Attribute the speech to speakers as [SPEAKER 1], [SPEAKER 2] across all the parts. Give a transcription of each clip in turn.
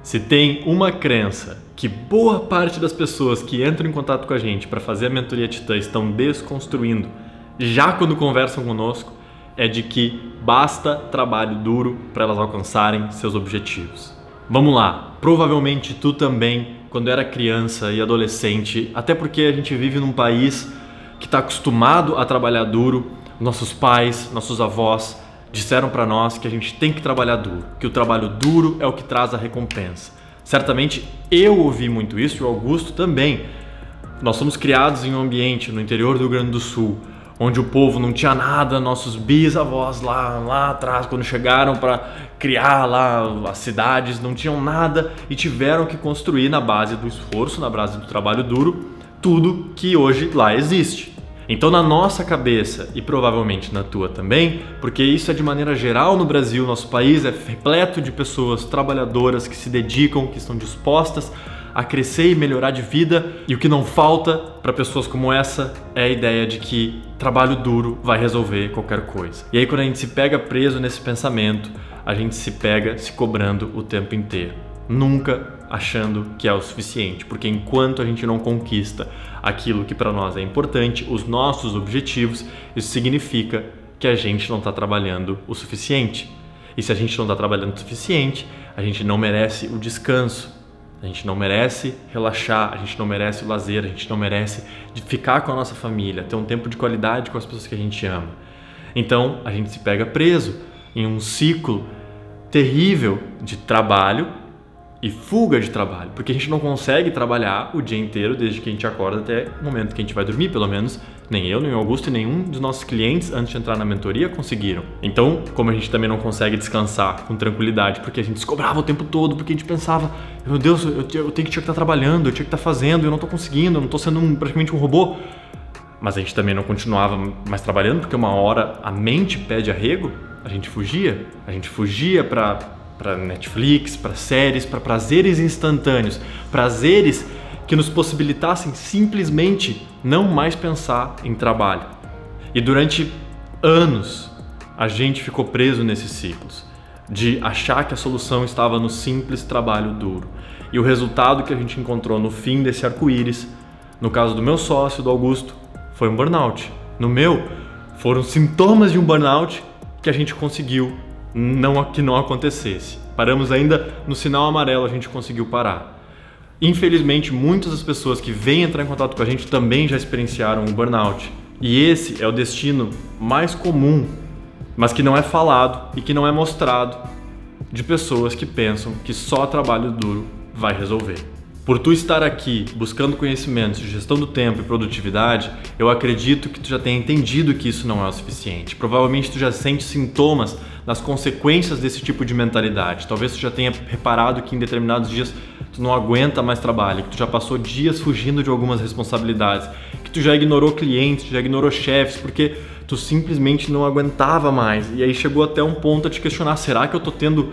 [SPEAKER 1] Se tem uma crença que boa parte das pessoas que entram em contato com a gente para fazer a mentoria Titã estão desconstruindo já quando conversam conosco, é de que basta trabalho duro para elas alcançarem seus objetivos. Vamos lá, provavelmente tu também, quando era criança e adolescente, até porque a gente vive num país que está acostumado a trabalhar duro, nossos pais, nossos avós disseram para nós que a gente tem que trabalhar duro, que o trabalho duro é o que traz a recompensa. Certamente eu ouvi muito isso e o Augusto também. Nós somos criados em um ambiente no interior do Rio Grande do Sul, onde o povo não tinha nada, nossos bisavós lá atrás, quando chegaram para criar lá as cidades, não tinham nada e tiveram que construir na base do esforço, na base do trabalho duro, tudo que hoje lá existe. Então na nossa cabeça, e provavelmente na tua também, porque isso é de maneira geral no Brasil, nosso país é repleto de pessoas trabalhadoras que se dedicam, que estão dispostas a crescer e melhorar de vida, e o que não falta para pessoas como essa é a ideia de que trabalho duro vai resolver qualquer coisa. E aí quando a gente se pega preso nesse pensamento, a gente se pega se cobrando o tempo inteiro, nunca achando que é o suficiente, porque enquanto a gente não conquista aquilo que para nós é importante, os nossos objetivos, isso significa que a gente não está trabalhando o suficiente. E se a gente não está trabalhando o suficiente, a gente não merece o descanso. A gente não merece relaxar, a gente não merece o lazer, a gente não merece ficar com a nossa família, ter um tempo de qualidade com as pessoas que a gente ama. Então, a gente se pega preso em um ciclo terrível de trabalho e fuga de trabalho, porque a gente não consegue trabalhar o dia inteiro desde que a gente acorda até o momento que a gente vai dormir, pelo menos nem eu, nem o Augusto e nenhum dos nossos clientes antes de entrar na mentoria conseguiram. Então, como a gente também não consegue descansar com tranquilidade, porque a gente se cobrava o tempo todo, porque a gente pensava, meu Deus, eu tinha que estar trabalhando, eu tinha que estar fazendo, eu não estou conseguindo, eu não estou sendo praticamente um robô. Mas a gente também não continuava mais trabalhando, porque uma hora a mente pede arrego, a gente fugia para Netflix, para séries, para prazeres instantâneos, prazeres que nos possibilitassem simplesmente não mais pensar em trabalho. E durante anos a gente ficou preso nesses ciclos de achar que a solução estava no simples trabalho duro. E o resultado que a gente encontrou no fim desse arco-íris, no caso do meu sócio, do Augusto, foi um burnout. No meu, foram sintomas de um burnout que a gente conseguiu que não acontecesse. Paramos ainda no sinal amarelo, a gente conseguiu parar. Infelizmente, muitas das pessoas que vêm entrar em contato com a gente também já experienciaram um burnout. E esse é o destino mais comum, mas que não é falado e que não é mostrado, de pessoas que pensam que só trabalho duro vai resolver. Por tu estar aqui buscando conhecimentos de gestão do tempo e produtividade, eu acredito que tu já tenha entendido que isso não é o suficiente. Provavelmente tu já sente sintomas das consequências desse tipo de mentalidade. Talvez tu já tenha reparado que em determinados dias tu não aguenta mais trabalho, que tu já passou dias fugindo de algumas responsabilidades, que tu já ignorou clientes, já ignorou chefes, porque tu simplesmente não aguentava mais. E aí chegou até um ponto a te questionar, será que eu tô tendo,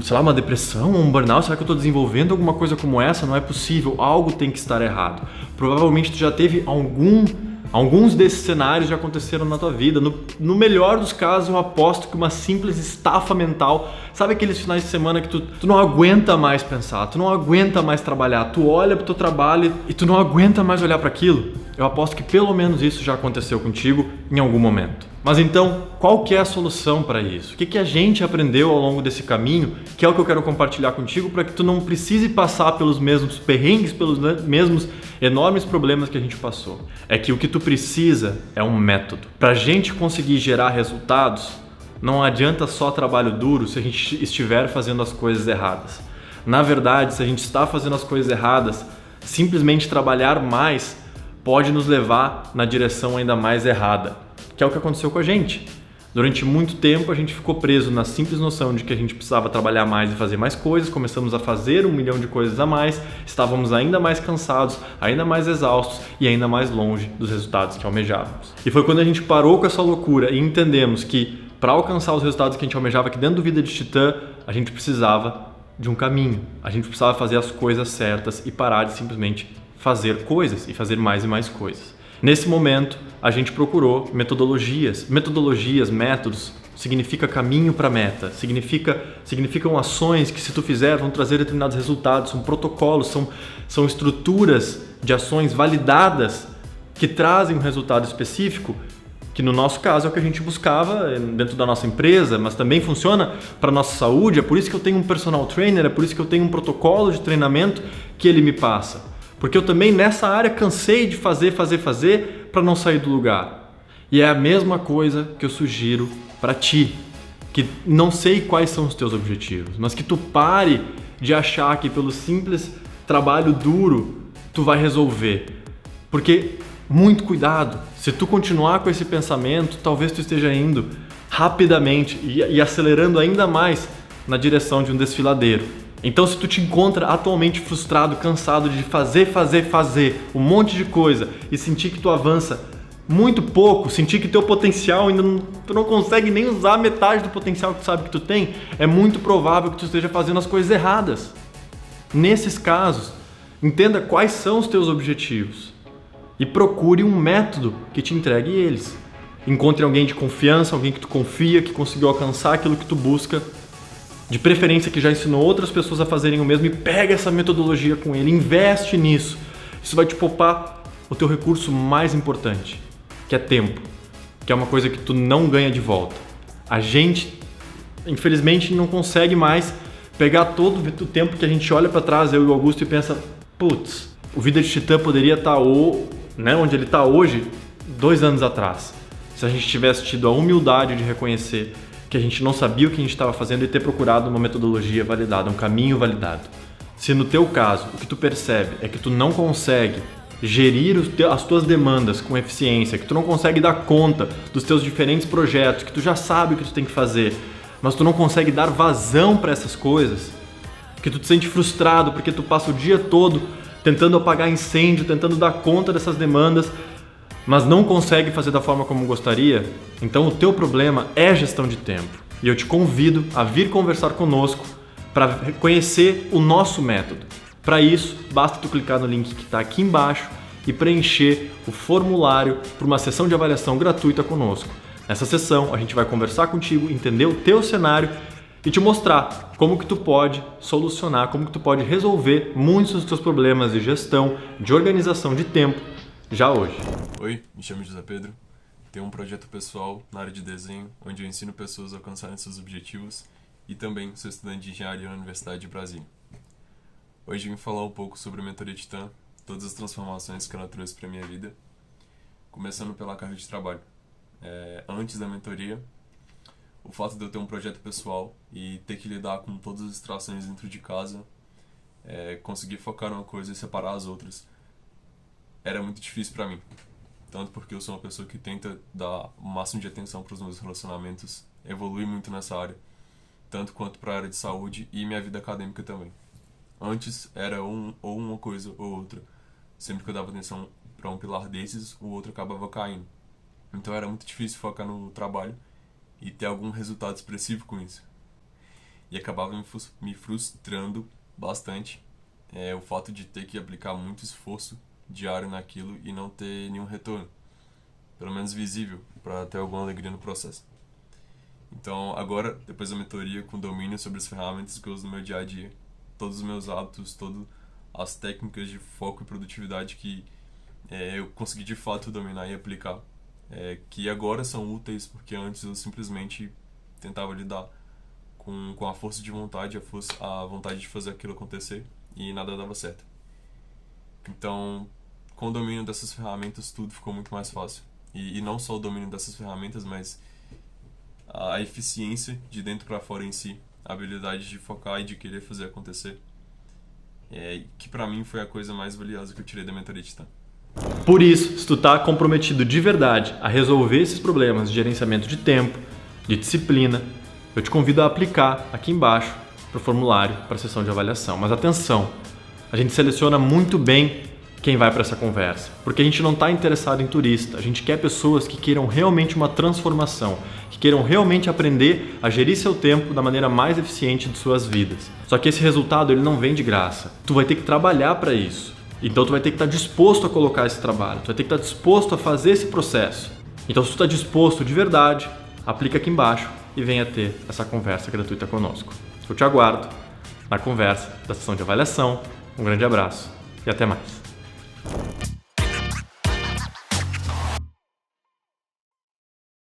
[SPEAKER 1] sei lá, uma depressão, um burnout? Será que eu estou desenvolvendo alguma coisa como essa? Não é possível, algo tem que estar errado. Provavelmente tu já teve alguns desses cenários já aconteceram na tua vida. No melhor dos casos, eu aposto que uma simples estafa mental, sabe aqueles finais de semana que tu não aguenta mais pensar, tu não aguenta mais trabalhar, tu olha pro teu trabalho e tu não aguenta mais olhar para aquilo? Eu aposto que pelo menos isso já aconteceu contigo em algum momento. Mas então, qual que é a solução para isso? O que a gente aprendeu ao longo desse caminho, que é o que eu quero compartilhar contigo, para que tu não precise passar pelos mesmos perrengues, pelos mesmos enormes problemas que a gente passou? É que o que tu precisa é um método. Para a gente conseguir gerar resultados, não adianta só trabalho duro se a gente estiver fazendo as coisas erradas. Na verdade, se a gente está fazendo as coisas erradas, simplesmente trabalhar mais pode nos levar na direção ainda mais errada, que é o que aconteceu com a gente. Durante muito tempo a gente ficou preso na simples noção de que a gente precisava trabalhar mais e fazer mais coisas, começamos a fazer 1 milhão de coisas a mais, estávamos ainda mais cansados, ainda mais exaustos e ainda mais longe dos resultados que almejávamos. E foi quando a gente parou com essa loucura e entendemos que para alcançar os resultados que a gente almejava aqui dentro do Vida de Titã, a gente precisava de um caminho, a gente precisava fazer as coisas certas e parar de simplesmente fazer coisas e fazer mais e mais coisas. Nesse momento, a gente procurou metodologias, métodos significa caminho para a meta, significam ações que se tu fizer vão trazer determinados resultados, são protocolos, são estruturas de ações validadas que trazem um resultado específico, que no nosso caso é o que a gente buscava dentro da nossa empresa, mas também funciona para a nossa saúde. É por isso que eu tenho um personal trainer, é por isso que eu tenho um protocolo de treinamento que ele me passa. Porque eu também nessa área cansei de fazer para não sair do lugar. E é a mesma coisa que eu sugiro para ti, que não sei quais são os teus objetivos, mas que tu pare de achar que pelo simples trabalho duro tu vai resolver. Porque muito cuidado, se tu continuar com esse pensamento, talvez tu esteja indo rapidamente e acelerando ainda mais na direção de um desfiladeiro. Então se tu te encontra atualmente frustrado, cansado de fazer um monte de coisa e sentir que tu avança muito pouco, sentir que teu potencial ainda tu não consegue nem usar metade do potencial que tu sabe que tu tem, é muito provável que tu esteja fazendo as coisas erradas. Nesses casos, entenda quais são os teus objetivos e procure um método que te entregue eles. Encontre alguém de confiança, alguém que tu confia, que conseguiu alcançar aquilo que tu busca, de preferência que já ensinou outras pessoas a fazerem o mesmo, e pega essa metodologia com ele, investe nisso. Isso vai te poupar o teu recurso mais importante, que é tempo, que é uma coisa que tu não ganha de volta. A gente, infelizmente, não consegue mais pegar todo o tempo que a gente olha para trás, eu e o Augusto, e pensa, putz, o Vida de Titã poderia estar onde ele está hoje, 2 anos atrás. Se a gente tivesse tido a humildade de reconhecer que a gente não sabia o que a gente estava fazendo e ter procurado uma metodologia validada, um caminho validado. Se no teu caso, o que tu percebe é que tu não consegue gerir as tuas demandas com eficiência, que tu não consegue dar conta dos teus diferentes projetos, que tu já sabe o que tu tem que fazer, mas tu não consegue dar vazão para essas coisas, que tu te sente frustrado porque tu passa o dia todo tentando apagar incêndio, tentando dar conta dessas demandas, mas não consegue fazer da forma como gostaria, então o teu problema é gestão de tempo. E eu te convido a vir conversar conosco para conhecer o nosso método. Para isso, basta tu clicar no link que está aqui embaixo e preencher o formulário para uma sessão de avaliação gratuita conosco. Nessa sessão, a gente vai conversar contigo, entender o teu cenário e te mostrar como que tu pode solucionar, como que tu pode resolver muitos dos teus problemas de gestão, de organização de tempo, já hoje.
[SPEAKER 2] Oi, me chamo José Pedro, tenho um projeto pessoal na área de desenho, onde eu ensino pessoas a alcançarem seus objetivos e também sou estudante de engenharia na Universidade de Brasília. Hoje eu vim falar um pouco sobre a Mentoria Titã, todas as transformações que ela trouxe para a minha vida, começando pela carga de trabalho. Antes da mentoria, o fato de eu ter um projeto pessoal e ter que lidar com todas as distrações dentro de casa, conseguir focar numa coisa e separar as outras, era muito difícil para mim. Tanto porque eu sou uma pessoa que tenta dar o máximo de atenção para os meus relacionamentos, evolui muito nessa área, tanto quanto para a área de saúde e minha vida acadêmica também. Antes era ou uma coisa ou outra. Sempre que eu dava atenção para um pilar desses, o outro acabava caindo. Então era muito difícil focar no trabalho e ter algum resultado expressivo com isso. E acabava me frustrando bastante o fato de ter que aplicar muito esforço diário naquilo e não ter nenhum retorno, pelo menos visível, para ter alguma alegria no processo. Então agora, depois da mentoria, com domínio sobre as ferramentas que eu uso no meu dia a dia, todos os meus hábitos, todas as técnicas de foco e produtividade que eu consegui de fato dominar e aplicar, que agora são úteis, porque antes eu simplesmente tentava lidar com a força de vontade, a vontade de fazer aquilo acontecer, e nada dava certo. Então, com o domínio dessas ferramentas, tudo ficou muito mais fácil. E não só o domínio dessas ferramentas, mas a eficiência de dentro para fora em si, a habilidade de focar e de querer fazer acontecer, que para mim foi a coisa mais valiosa que eu tirei da Mentoria Titã.
[SPEAKER 1] Por isso, se tu tá comprometido de verdade a resolver esses problemas de gerenciamento de tempo, de disciplina, eu te convido a aplicar aqui embaixo para o formulário, para a sessão de avaliação. Mas atenção, a gente seleciona muito bem quem vai para essa conversa, porque a gente não está interessado em turista, a gente quer pessoas que queiram realmente uma transformação, que queiram realmente aprender a gerir seu tempo da maneira mais eficiente de suas vidas. Só que esse resultado ele não vem de graça, tu vai ter que trabalhar para isso. Então tu vai ter que estar disposto a colocar esse trabalho, tu vai ter que estar disposto a fazer esse processo. Então se tu está disposto de verdade, aplica aqui embaixo e venha ter essa conversa gratuita conosco. Eu te aguardo na conversa da sessão de avaliação. Um grande abraço e até mais.